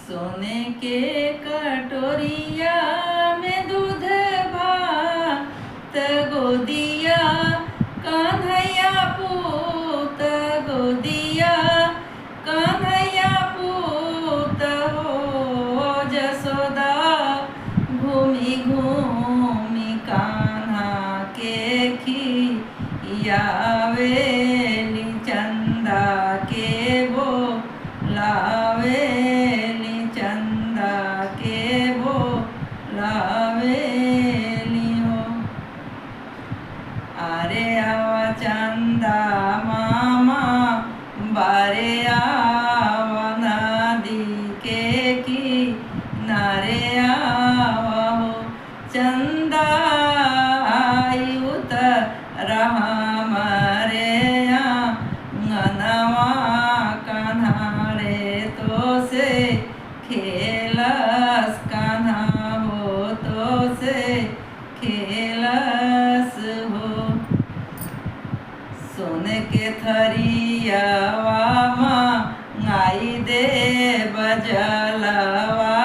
सोने के कटोरिया में दूध भात गोदिया कन्हैया पूत गोदिया कन्हैया पूत हो जसोदा घूमी घूमी कान्हा के खियावेली चंदा के बोलावेली चंदा के बोलावेली हो। अरे आवा चंदा मामा बारे आवा नदी के किनारे आवा हो। चंदा आई उतर हमारे आंगनवा कान्हा रे तो से खेलस कान्हा हो तो से खेलस हो। सोने के थरियावा मांगाई दे बजलवा